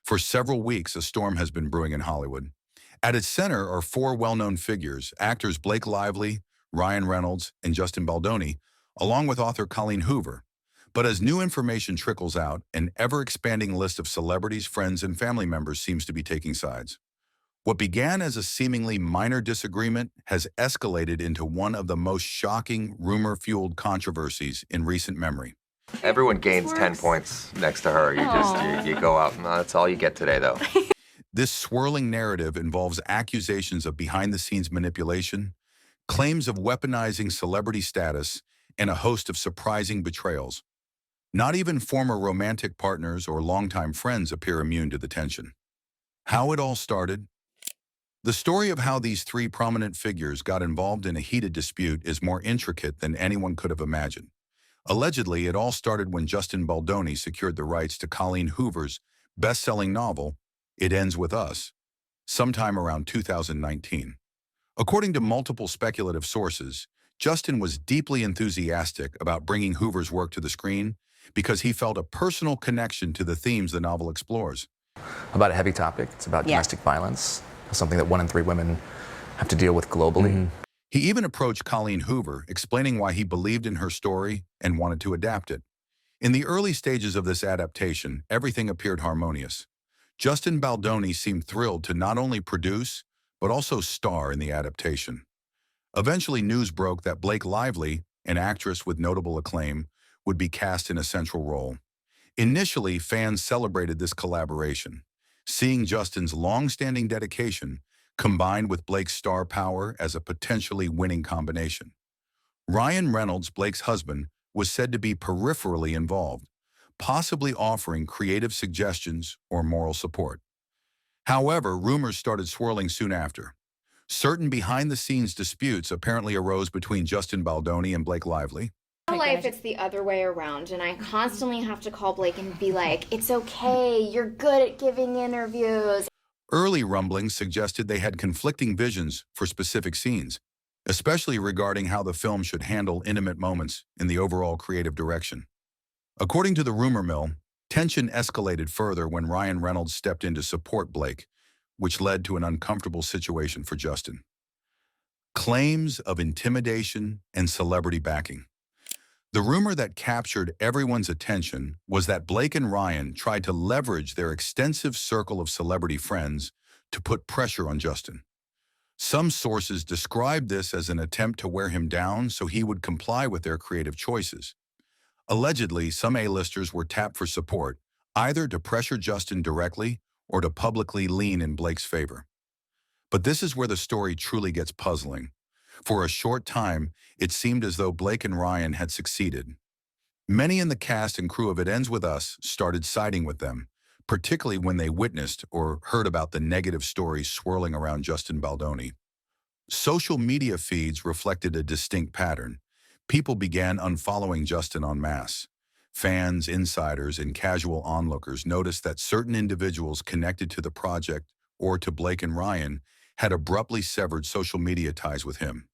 For several weeks, a storm has been brewing in Hollywood. At its center are four well-known figures, actors Blake Lively, Ryan Reynolds, and Justin Baldoni, along with author Colleen Hoover. But as new information trickles out, an ever-expanding list of celebrities, friends, and family members seems to be taking sides. What began as a seemingly minor disagreement has escalated into one of the most shocking, rumor-fueled controversies in recent memory. Everyone gains 10 points next to her. You go out, no, that's all you get today, though. This swirling narrative involves accusations of behind-the-scenes manipulation, claims of weaponizing celebrity status, and a host of surprising betrayals. Not even former romantic partners or longtime friends appear immune to the tension. How it all started? The story of how these three prominent figures got involved in a heated dispute is more intricate than anyone could have imagined. Allegedly, it all started when Justin Baldoni secured the rights to Colleen Hoover's best-selling novel, It Ends With Us, sometime around 2019. According to multiple speculative sources, Justin was deeply enthusiastic about bringing Hoover's work to the screen because he felt a personal connection to the themes the novel explores. About a heavy topic. It's about domestic violence, something that 1 in 3 women have to deal with globally. He even approached Colleen Hoover, explaining why he believed in her story and wanted to adapt it. In the early stages of this adaptation, everything appeared harmonious. Justin Baldoni seemed thrilled to not only produce, but also star in the adaptation. Eventually, news broke that Blake Lively, an actress with notable acclaim, would be cast in a central role. Initially, fans celebrated this collaboration, seeing Justin's long-standing dedication combined with Blake's star power as a potentially winning combination. Ryan Reynolds, Blake's husband, was said to be peripherally involved, possibly offering creative suggestions or moral support. However, rumors started swirling soon after. Certain behind-the-scenes disputes apparently arose between Justin Baldoni and Blake Lively. In life, it's the other way around, and I constantly have to call Blake and be like, it's okay, you're good at giving interviews. Early rumblings suggested they had conflicting visions for specific scenes, especially regarding how the film should handle intimate moments in the overall creative direction. According to the rumor mill, tension escalated further when Ryan Reynolds stepped in to support Blake, which led to an uncomfortable situation for Justin. Claims of intimidation and celebrity backing. The rumor that captured everyone's attention was that Blake and Ryan tried to leverage their extensive circle of celebrity friends to put pressure on Justin. Some sources described this as an attempt to wear him down so he would comply with their creative choices. Allegedly, some A-listers were tapped for support, either to pressure Justin directly or to publicly lean in Blake's favor. But this is where the story truly gets puzzling. For a short time, it seemed as though Blake and Ryan had succeeded. Many in the cast and crew of It Ends With Us started siding with them, particularly when they witnessed or heard about the negative stories swirling around Justin Baldoni. Social media feeds reflected a distinct pattern. People began unfollowing Justin en masse. Fans, insiders, and casual onlookers noticed that certain individuals connected to the project or to Blake and Ryan had abruptly severed social media ties with him.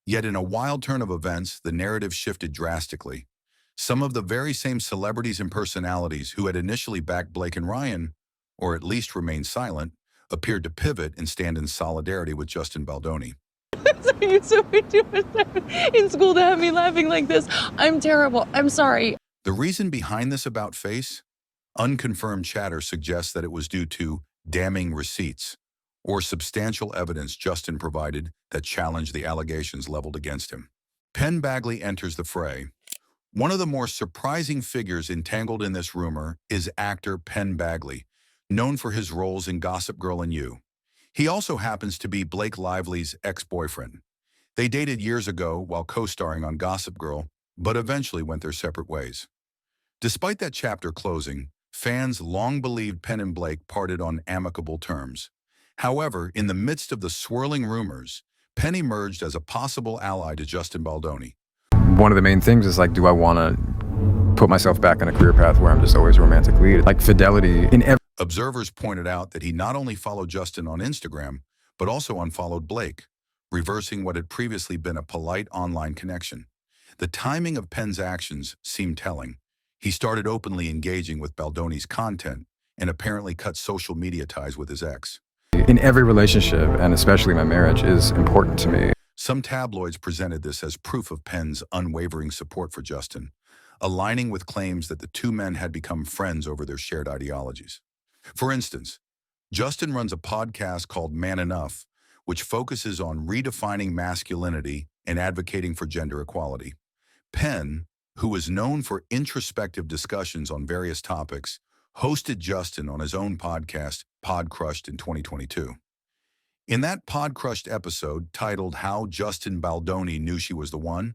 Yet in a wild turn of events, the narrative shifted drastically. Some of the very same celebrities and personalities who had initially backed Blake and Ryan, or at least remained silent, appeared to pivot and stand in solidarity with Justin Baldoni. You're so ridiculous in school to have me laughing like this. I'm terrible. I'm sorry. The reason behind this about-face? Unconfirmed chatter suggests that it was due to damning receipts or substantial evidence Justin provided that challenged the allegations leveled against him. Penn Badgley enters the fray. One of the more surprising figures entangled in this rumor is actor Penn Badgley, known for his roles in Gossip Girl and You. He also happens to be Blake Lively's ex-boyfriend. They dated years ago while co-starring on Gossip Girl, but eventually went their separate ways. Despite that chapter closing, fans long believed Penn and Blake parted on amicable terms. However, in the midst of the swirling rumors, Penn emerged as a possible ally to Justin Baldoni. One of the main things is, like, do I want to put myself back on a career path where I'm just always romantic lead? Like, fidelity in every... Observers pointed out that he not only followed Justin on Instagram, but also unfollowed Blake, reversing what had previously been a polite online connection. The timing of Penn's actions seemed telling. He started openly engaging with Baldoni's content, and apparently cut social media ties with his ex. In every relationship, and especially my marriage, is important to me. Some tabloids presented this as proof of Penn's unwavering support for Justin, aligning with claims that the two men had become friends over their shared ideologies. For instance, Justin runs a podcast called Man Enough, which focuses on redefining masculinity and advocating for gender equality. Penn, who is known for introspective discussions on various topics, hosted Justin on his own podcast, Pod Crushed, in 2022. In that Pod Crushed episode, titled How Justin Baldoni Knew She Was the One,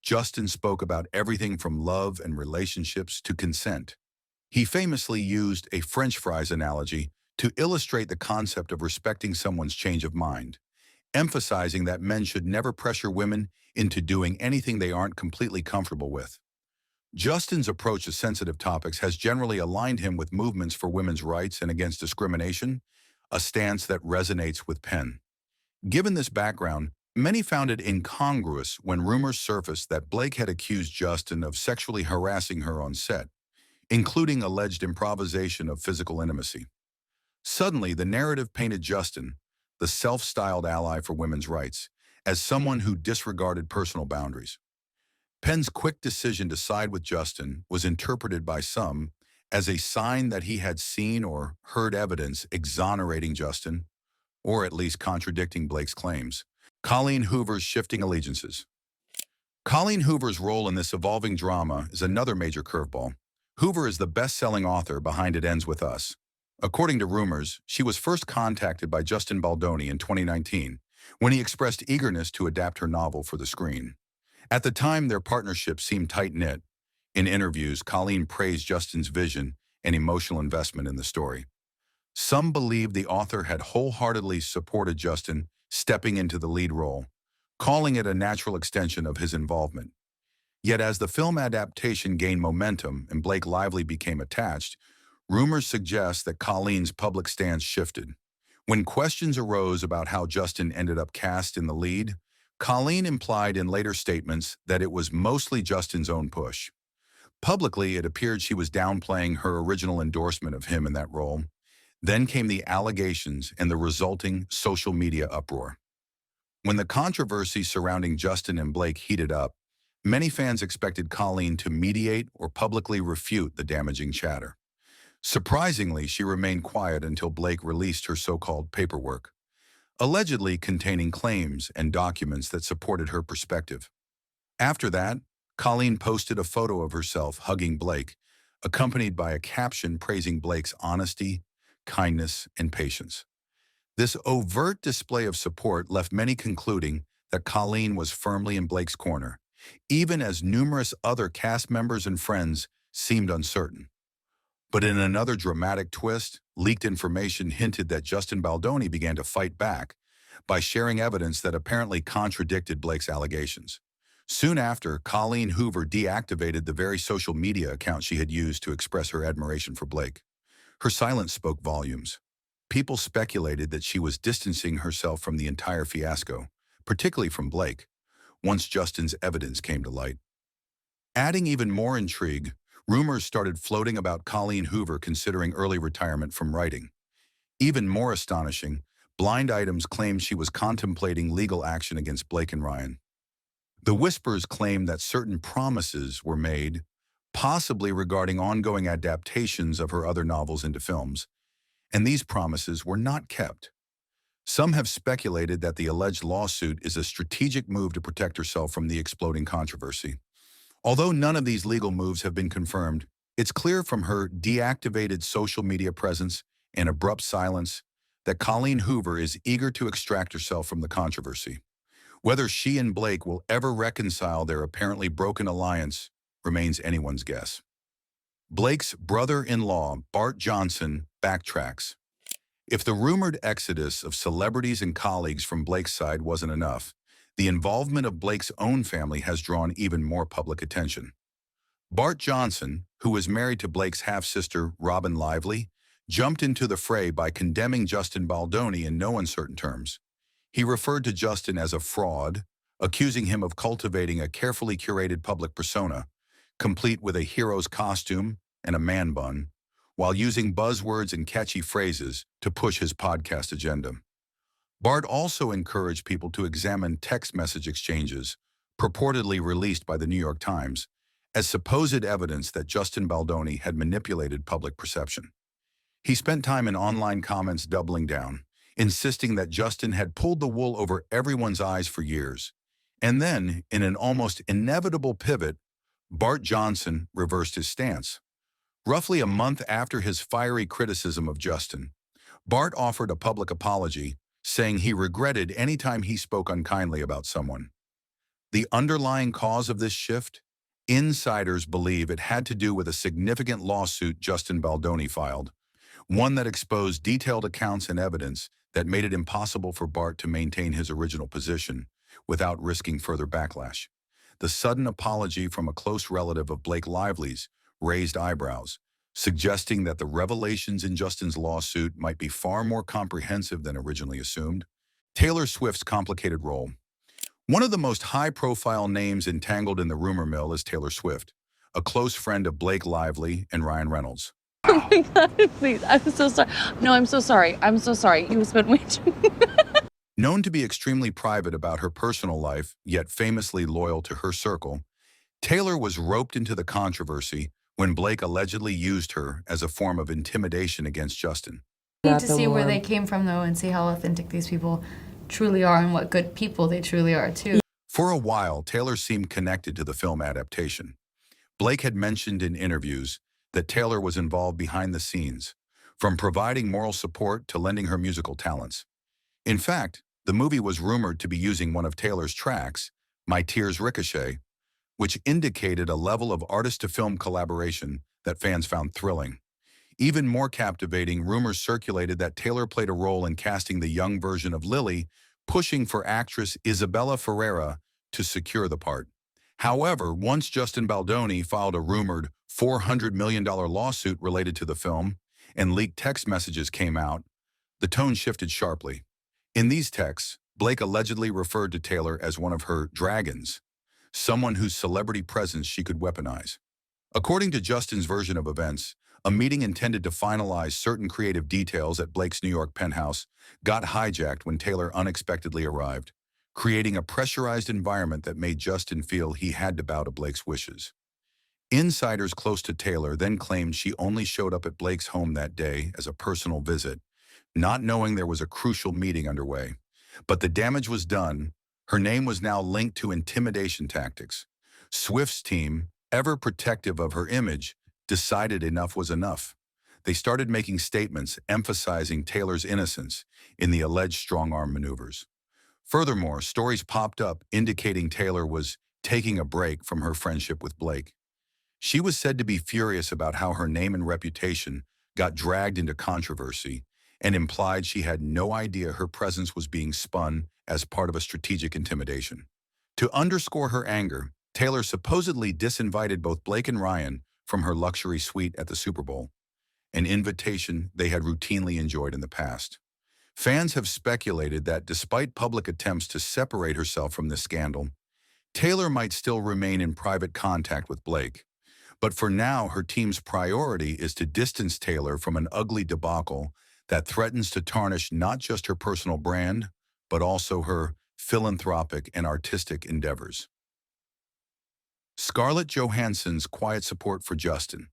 Justin spoke about everything from love and relationships to consent. He famously used a French fries analogy to illustrate the concept of respecting someone's change of mind, emphasizing that men should never pressure women into doing anything they aren't completely comfortable with. Justin's approach to sensitive topics has generally aligned him with movements for women's rights and against discrimination, a stance that resonates with Penn. Given this background, many found it incongruous when rumors surfaced that Blake had accused Justin of sexually harassing her on set, including alleged improvisation of physical intimacy. Suddenly, the narrative painted Justin, the self-styled ally for women's rights, as someone who disregarded personal boundaries. Penn's quick decision to side with Justin was interpreted by some as a sign that he had seen or heard evidence exonerating Justin, or at least contradicting Blake's claims. Colleen Hoover's shifting allegiances. Colleen Hoover's role in this evolving drama is another major curveball. Hoover is the best-selling author behind It Ends With Us. According to rumors, she was first contacted by Justin Baldoni in 2019, when he expressed eagerness to adapt her novel for the screen. At the time, their partnership seemed tight-knit. In interviews, Colleen praised Justin's vision and emotional investment in the story. Some believe the author had wholeheartedly supported Justin stepping into the lead role, calling it a natural extension of his involvement. Yet as the film adaptation gained momentum and Blake Lively became attached, rumors suggest that Colleen's public stance shifted. When questions arose about how Justin ended up cast in the lead, Colleen implied in later statements that it was mostly Justin's own push. Publicly, it appeared she was downplaying her original endorsement of him in that role. Then came the allegations and the resulting social media uproar. When the controversy surrounding Justin and Blake heated up, many fans expected Colleen to mediate or publicly refute the damaging chatter. Surprisingly, she remained quiet until Blake released her so-called paperwork, allegedly containing claims and documents that supported her perspective. After that, Colleen posted a photo of herself hugging Blake, accompanied by a caption praising Blake's honesty, kindness, and patience. This overt display of support left many concluding that Colleen was firmly in Blake's corner, even as numerous other cast members and friends seemed uncertain. But in another dramatic twist, leaked information hinted that Justin Baldoni began to fight back by sharing evidence that apparently contradicted Blake's allegations. Soon after, Colleen Hoover deactivated the very social media account she had used to express her admiration for Blake. Her silence spoke volumes. People speculated that she was distancing herself from the entire fiasco, particularly from Blake, once Justin's evidence came to light. Adding even more intrigue, rumors started floating about Colleen Hoover considering early retirement from writing. Even more astonishing, Blind Items claimed she was contemplating legal action against Blake and Ryan. The whispers claimed that certain promises were made, possibly regarding ongoing adaptations of her other novels into films, and these promises were not kept. Some have speculated that the alleged lawsuit is a strategic move to protect herself from the exploding controversy. Although none of these legal moves have been confirmed, it's clear from her deactivated social media presence and abrupt silence that Colleen Hoover is eager to extract herself from the controversy. Whether she and Blake will ever reconcile their apparently broken alliance remains anyone's guess. Blake's brother-in-law, Bart Johnson, backtracks. If the rumored exodus of celebrities and colleagues from Blake's side wasn't enough, the involvement of Blake's own family has drawn even more public attention. Bart Johnson, who is married to Blake's half-sister, Robin Lively, jumped into the fray by condemning Justin Baldoni in no uncertain terms. He referred to Justin as a fraud, accusing him of cultivating a carefully curated public persona, complete with a hero's costume and a man bun, while using buzzwords and catchy phrases to push his podcast agenda. Bart also encouraged people to examine text message exchanges, purportedly released by the New York Times, as supposed evidence that Justin Baldoni had manipulated public perception. He spent time in online comments doubling down, insisting that Justin had pulled the wool over everyone's eyes for years. And then, in an almost inevitable pivot, Bart Johnson reversed his stance. Roughly a month after his fiery criticism of Justin, Bart offered a public apology, saying he regretted any time he spoke unkindly about someone. The underlying cause of this shift? Insiders believe it had to do with a significant lawsuit Justin Baldoni filed, one that exposed detailed accounts and evidence that made it impossible for Bart to maintain his original position without risking further backlash. The sudden apology from a close relative of Blake Lively's raised eyebrows, suggesting that the revelations in Justin's lawsuit might be far more comprehensive than originally assumed. Taylor Swift's complicated role. One of the most high-profile names entangled in the rumor mill is Taylor Swift, a close friend of Blake Lively and Ryan Reynolds. Oh my God, please. I'm so sorry. No, I'm so sorry. I'm so sorry. You spent way too. Known to be extremely private about her personal life, yet famously loyal to her circle, Taylor was roped into the controversy when Blake allegedly used her as a form of intimidation against Justin. We need to see where they came from, though, and see how authentic these people truly are and what good people they truly are, too. For a while, Taylor seemed connected to the film adaptation. Blake had mentioned in interviews that Taylor was involved behind the scenes, from providing moral support to lending her musical talents. In fact, the movie was rumored to be using one of Taylor's tracks, My Tears Ricochet, which indicated a level of artist-to-film collaboration that fans found thrilling. Even more captivating, rumors circulated that Taylor played a role in casting the young version of Lily, pushing for actress Isabella Ferreira to secure the part. However, once Justin Baldoni filed a rumored $400 million lawsuit related to the film and leaked text messages came out, the tone shifted sharply. In these texts, Blake allegedly referred to Taylor as one of her dragons, someone whose celebrity presence she could weaponize. According to Justin's version of events, a meeting intended to finalize certain creative details at Blake's New York penthouse got hijacked when Taylor unexpectedly arrived, creating a pressurized environment that made Justin feel he had to bow to Blake's wishes. Insiders close to Taylor then claimed she only showed up at Blake's home that day as a personal visit, not knowing there was a crucial meeting underway. But the damage was done. Her name was now linked to intimidation tactics. Swift's team, ever protective of her image, decided enough was enough. They started making statements emphasizing Taylor's innocence in the alleged strong-arm maneuvers. Furthermore, stories popped up indicating Taylor was taking a break from her friendship with Blake. She was said to be furious about how her name and reputation got dragged into controversy and implied she had no idea her presence was being spun as part of a strategic intimidation. To underscore her anger, Taylor supposedly disinvited both Blake and Ryan from her luxury suite at the Super Bowl, an invitation they had routinely enjoyed in the past. Fans have speculated that despite public attempts to separate herself from this scandal, Taylor might still remain in private contact with Blake. But for now, her team's priority is to distance Taylor from an ugly debacle that threatens to tarnish not just her personal brand, but also her philanthropic and artistic endeavors. Scarlett Johansson's quiet support for Justin.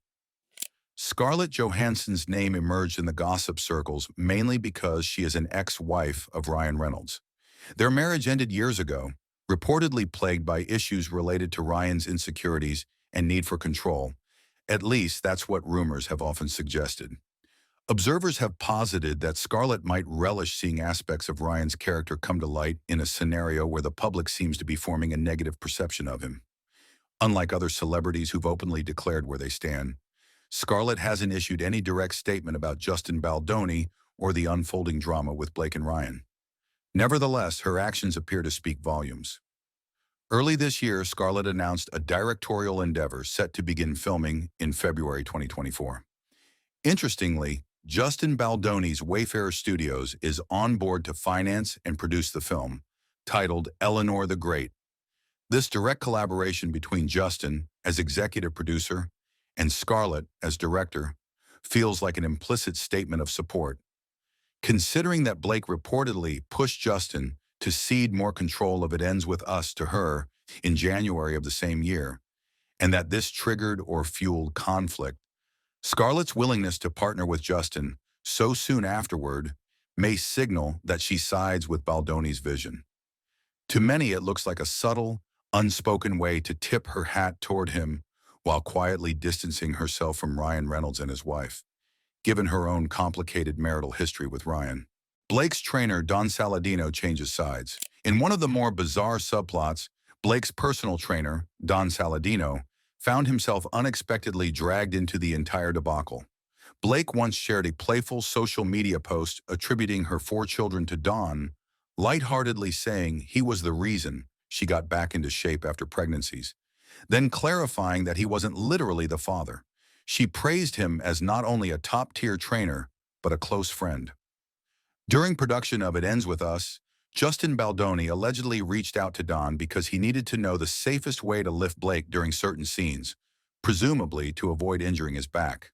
Scarlett Johansson's name emerged in the gossip circles mainly because she is an ex-wife of Ryan Reynolds. Their marriage ended years ago, reportedly plagued by issues related to Ryan's insecurities and need for control. At least that's what rumors have often suggested. Observers have posited that Scarlett might relish seeing aspects of Ryan's character come to light in a scenario where the public seems to be forming a negative perception of him. Unlike other celebrities who've openly declared where they stand, Scarlett hasn't issued any direct statement about Justin Baldoni or the unfolding drama with Blake and Ryan. Nevertheless, her actions appear to speak volumes. Early this year, Scarlett announced a directorial endeavor set to begin filming in February 2024. Interestingly, Justin Baldoni's Wayfarer Studios is on board to finance and produce the film, titled Eleanor the Great. This direct collaboration between Justin as executive producer and Scarlett as director feels like an implicit statement of support. Considering that Blake reportedly pushed Justin to cede more control of It Ends With Us to her in January of the same year, and that this triggered or fueled conflict, Scarlett's willingness to partner with Justin so soon afterward may signal that she sides with Baldoni's vision. To many, it looks like a subtle, unspoken way to tip her hat toward him while quietly distancing herself from Ryan Reynolds and his wife, given her own complicated marital history with Ryan. Blake's trainer, Don Saladino, changes sides. In one of the more bizarre subplots, Blake's personal trainer, Don Saladino, found himself unexpectedly dragged into the entire debacle. Blake once shared a playful social media post attributing her 4 children to Don, lightheartedly saying he was the reason she got back into shape after pregnancies, then clarifying that he wasn't literally the father. She praised him as not only a top-tier trainer, but a close friend. During production of It Ends With Us, Justin Baldoni allegedly reached out to Don because he needed to know the safest way to lift Blake during certain scenes, presumably to avoid injuring his back.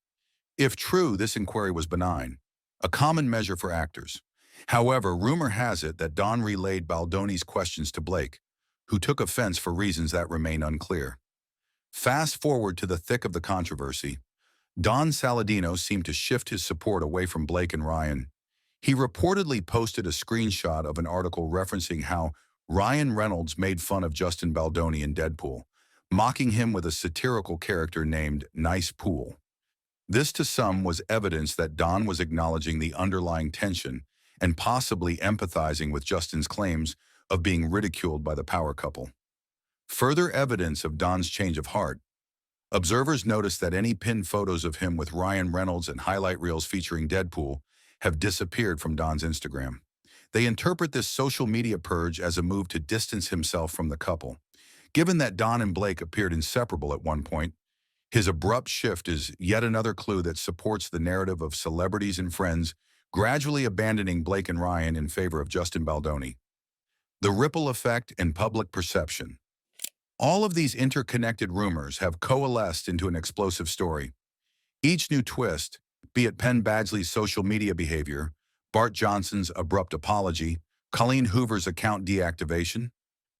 If true, this inquiry was benign, a common measure for actors. However, rumor has it that Don relayed Baldoni's questions to Blake, who took offense for reasons that remain unclear. Fast forward to the thick of the controversy, Don Saladino seemed to shift his support away from Blake and Ryan. He reportedly posted a screenshot of an article referencing how Ryan Reynolds made fun of Justin Baldoni in Deadpool, mocking him with a satirical character named Nice Pool. This to some was evidence that Don was acknowledging the underlying tension and possibly empathizing with Justin's claims of being ridiculed by the power couple. Further evidence of Don's change of heart. Observers noticed that any pinned photos of him with Ryan Reynolds and highlight reels featuring Deadpool have disappeared from Don's Instagram. They interpret this social media purge as a move to distance himself from the couple. Given that Don and Blake appeared inseparable at one point, his abrupt shift is yet another clue that supports the narrative of celebrities and friends gradually abandoning Blake and Ryan in favor of Justin Baldoni. The ripple effect and public perception. All of these interconnected rumors have coalesced into an explosive story. Each new twist, be it Penn Badgley's social media behavior, Bart Johnson's abrupt apology, Colleen Hoover's account deactivation,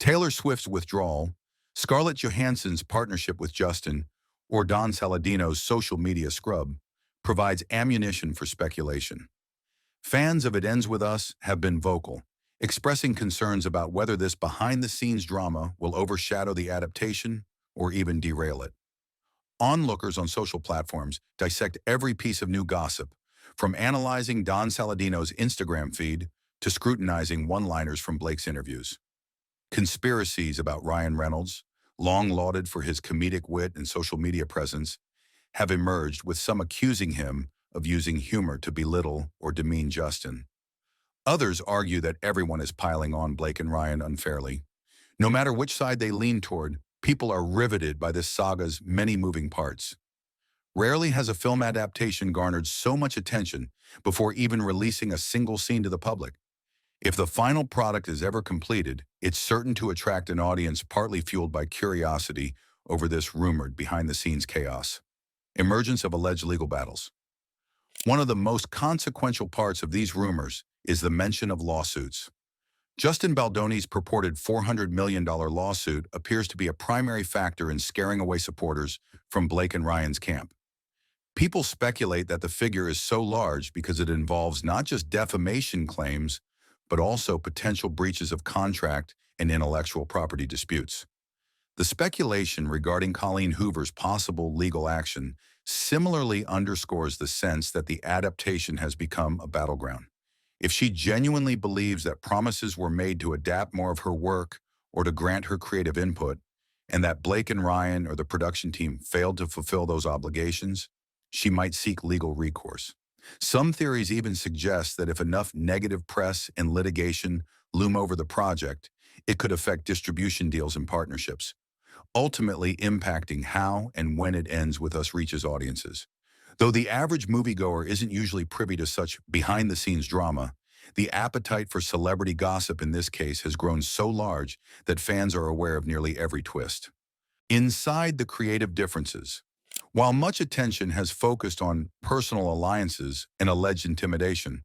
Taylor Swift's withdrawal, Scarlett Johansson's partnership with Justin, or Don Saladino's social media scrub, provides ammunition for speculation. Fans of It Ends With Us have been vocal, expressing concerns about whether this behind-the-scenes drama will overshadow the adaptation or even derail it. Onlookers on social platforms dissect every piece of new gossip, from analyzing Don Saladino's Instagram feed to scrutinizing one-liners from Blake's interviews. Conspiracies about Ryan Reynolds, long lauded for his comedic wit and social media presence, have emerged, with some accusing him of using humor to belittle or demean Justin. Others argue that everyone is piling on Blake and Ryan unfairly. No matter which side they lean toward, people are riveted by this saga's many moving parts. Rarely has a film adaptation garnered so much attention before even releasing a single scene to the public. If the final product is ever completed, it's certain to attract an audience partly fueled by curiosity over this rumored behind-the-scenes chaos. Emergence of alleged legal battles. One of the most consequential parts of these rumors is the mention of lawsuits. Justin Baldoni's purported $400 million lawsuit appears to be a primary factor in scaring away supporters from Blake and Ryan's camp. People speculate that the figure is so large because it involves not just defamation claims, but also potential breaches of contract and intellectual property disputes. The speculation regarding Colleen Hoover's possible legal action similarly underscores the sense that the adaptation has become a battleground. If she genuinely believes that promises were made to adapt more of her work or to grant her creative input, and that Blake and Ryan or the production team failed to fulfill those obligations, she might seek legal recourse. Some theories even suggest that if enough negative press and litigation loom over the project, it could affect distribution deals and partnerships, ultimately impacting how and when It Ends With Us reaches audiences. Though the average moviegoer isn't usually privy to such behind-the-scenes drama, the appetite for celebrity gossip in this case has grown so large that fans are aware of nearly every twist. Inside the creative differences, While much attention has focused on personal alliances and alleged intimidation,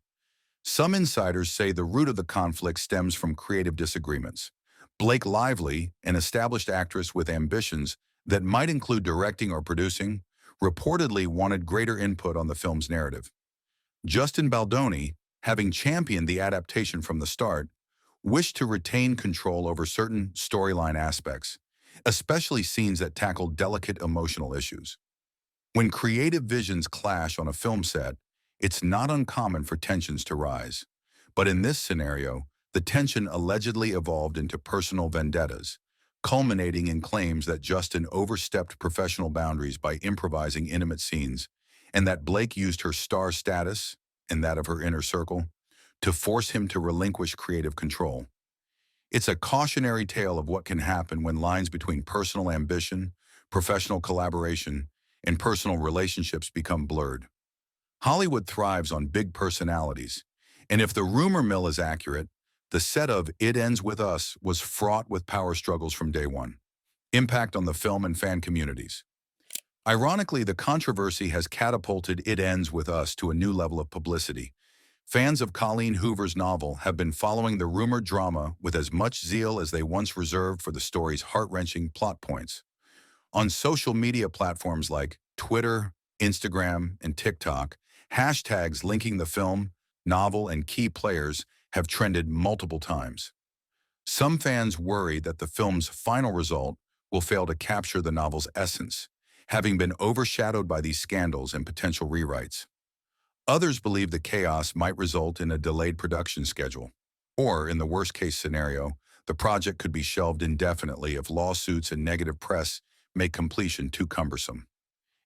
some insiders say the root of the conflict stems from creative disagreements. Blake Lively, an established actress with ambitions that might include directing or producing, reportedly wanted greater input on the film's narrative. Justin Baldoni, having championed the adaptation from the start, wished to retain control over certain storyline aspects, especially scenes that tackle delicate emotional issues. When creative visions clash on a film set, it's not uncommon for tensions to rise. But in this scenario, the tension allegedly evolved into personal vendettas, culminating in claims that Justin overstepped professional boundaries by improvising intimate scenes, and that Blake used her star status, and that of her inner circle, to force him to relinquish creative control. It's a cautionary tale of what can happen when lines between personal ambition, professional collaboration, and personal relationships become blurred. Hollywood thrives on big personalities, and if the rumor mill is accurate, the set of It Ends With Us was fraught with power struggles from day one. Impact on the film and fan communities. Ironically, the controversy has catapulted It Ends With Us to a new level of publicity. Fans of Colleen Hoover's novel have been following the rumored drama with as much zeal as they once reserved for the story's heart-wrenching plot points. On social media platforms like Twitter, Instagram, and TikTok, hashtags linking the film, novel, and key players have trended multiple times. Some fans worry that the film's final result will fail to capture the novel's essence, having been overshadowed by these scandals and potential rewrites. Others believe the chaos might result in a delayed production schedule, or, in the worst-case scenario, the project could be shelved indefinitely if lawsuits and negative press make completion too cumbersome.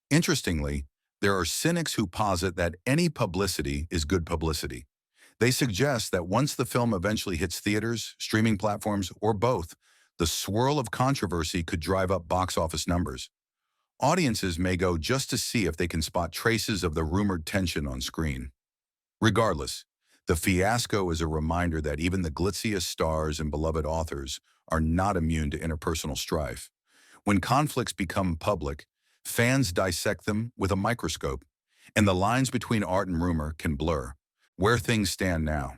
Interestingly, there are cynics who posit that any publicity is good publicity. They suggest that once the film eventually hits theaters, streaming platforms, or both, the swirl of controversy could drive up box office numbers. Audiences may go just to see if they can spot traces of the rumored tension on screen. Regardless, the fiasco is a reminder that even the glitziest stars and beloved authors are not immune to interpersonal strife. When conflicts become public, fans dissect them with a microscope, and the lines between art and rumor can blur. Where things stand now.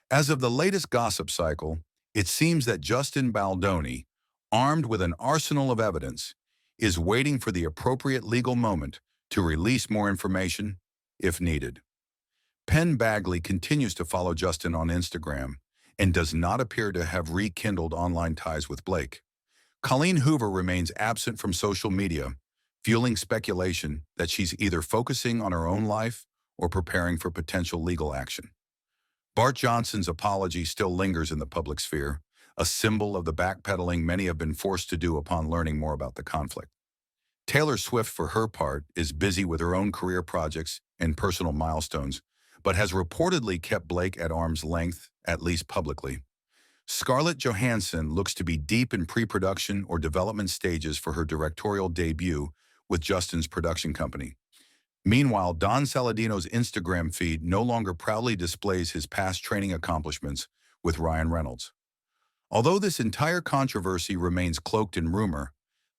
As of the latest gossip cycle, it seems that Justin Baldoni, armed with an arsenal of evidence, is waiting for the appropriate legal moment to release more information, if needed. Penn Badgley continues to follow Justin on Instagram and does not appear to have rekindled online ties with Blake. Colleen Hoover remains absent from social media, fueling speculation that she's either focusing on her own life or preparing for potential legal action. Bart Johnson's apology still lingers in the public sphere, a symbol of the backpedaling many have been forced to do upon learning more about the conflict. Taylor Swift, for her part, is busy with her own career projects and personal milestones, but has reportedly kept Blake at arm's length, at least publicly. Scarlett Johansson looks to be deep in pre-production or development stages for her directorial debut with Justin's production company. Meanwhile, Don Saladino's Instagram feed no longer proudly displays his past training accomplishments with Reynolds. Although this entire controversy remains cloaked in rumor,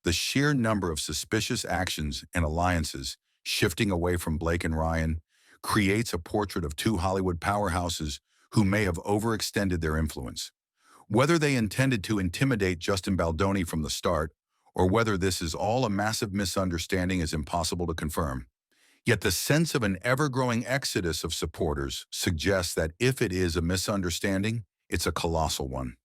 the sheer number of suspicious actions and alliances shifting away from Blake and Ryan creates a portrait of two Hollywood powerhouses who may have overextended their influence. Whether they intended to intimidate Justin Baldoni from the start, or whether this is all a massive misunderstanding is impossible to confirm. Yet the sense of an ever-growing exodus of supporters suggests that if it is a misunderstanding, it's a colossal one.